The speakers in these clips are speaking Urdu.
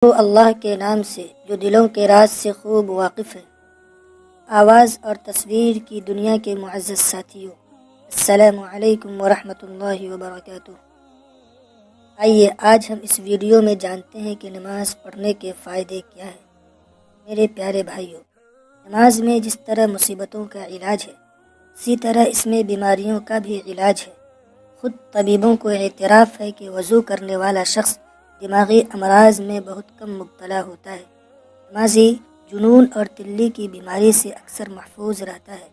وہ اللہ کے نام سے جو دلوں کے راز سے خوب واقف ہے۔ آواز اور تصویر کی دنیا کے معزز ساتھیوں، السلام علیکم ورحمۃ اللہ وبرکاتہ۔ آئیے آج ہم اس ویڈیو میں جانتے ہیں کہ نماز پڑھنے کے فائدے کیا ہیں۔ میرے پیارے بھائیوں، نماز میں جس طرح مصیبتوں کا علاج ہے، اسی طرح اس میں بیماریوں کا بھی علاج ہے۔ خود طبیبوں کو اعتراف ہے کہ وضو کرنے والا شخص دماغی امراض میں بہت کم مبتلا ہوتا ہے۔ نمازی جنون اور تلی کی بیماری سے اکثر محفوظ رہتا ہے۔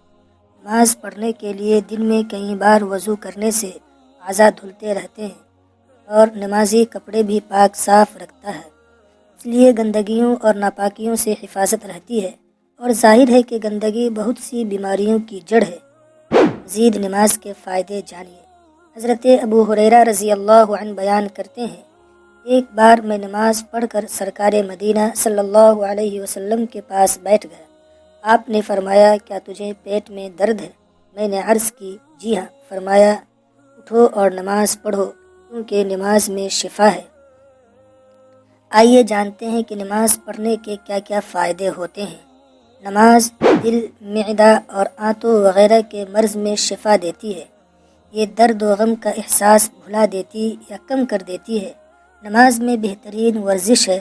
نماز پڑھنے کے لیے دن میں کئی بار وضو کرنے سے اعضاء دھلتے رہتے ہیں اور نمازی کپڑے بھی پاک صاف رکھتا ہے، اس لیے گندگیوں اور ناپاکیوں سے حفاظت رہتی ہے، اور ظاہر ہے کہ گندگی بہت سی بیماریوں کی جڑ ہے۔ مزید نماز کے فائدے جانیے۔ حضرت ابو ہریرہ رضی اللہ عنہ بیان کرتے ہیں، ایک بار میں نماز پڑھ کر سرکار مدینہ صلی اللہ علیہ وسلم کے پاس بیٹھ گیا۔ آپ نے فرمایا، کیا تجھے پیٹ میں درد ہے؟ میں نے عرض کی، جی ہاں۔ فرمایا، اٹھو اور نماز پڑھو، کیونکہ نماز میں شفا ہے۔ آئیے جانتے ہیں کہ نماز پڑھنے کے کیا کیا فائدے ہوتے ہیں۔ نماز دل، معدہ اور آنتوں وغیرہ کے مرض میں شفا دیتی ہے۔ یہ درد و غم کا احساس بھلا دیتی یا کم کر دیتی ہے۔ نماز میں بہترین ورزش ہے۔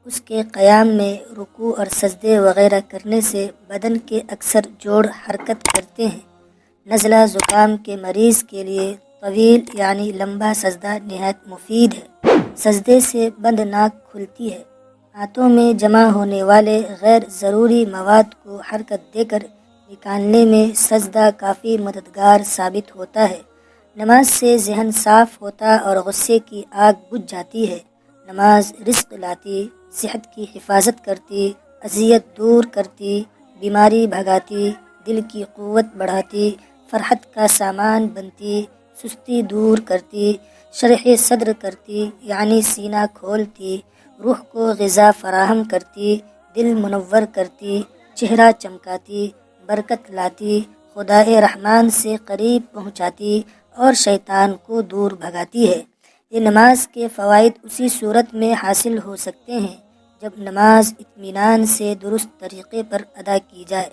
اس کے قیام میں رکوع اور سجدے وغیرہ کرنے سے بدن کے اکثر جوڑ حرکت کرتے ہیں۔ نزلہ زکام کے مریض کے لیے طویل یعنی لمبا سجدہ نہایت مفید ہے۔ سجدے سے بند ناک کھلتی ہے۔ آنتوں میں جمع ہونے والے غیر ضروری مواد کو حرکت دے کر نکالنے میں سجدہ کافی مددگار ثابت ہوتا ہے۔ نماز سے ذہن صاف ہوتا اور غصے کی آگ بجھ جاتی ہے۔ نماز رزق لاتی، صحت کی حفاظت کرتی، اذیت دور کرتی، بیماری بھگاتی، دل کی قوت بڑھاتی، فرحت کا سامان بنتی، سستی دور کرتی، شرح صدر کرتی یعنی سینہ کھولتی، روح کو غذا فراہم کرتی، دل منور کرتی، چہرہ چمکاتی، برکت لاتی، خدائے رحمان سے قریب پہنچاتی اور شیطان کو دور بھگاتی ہے۔ یہ نماز کے فوائد اسی صورت میں حاصل ہو سکتے ہیں جب نماز اطمینان سے درست طریقے پر ادا کی جائے۔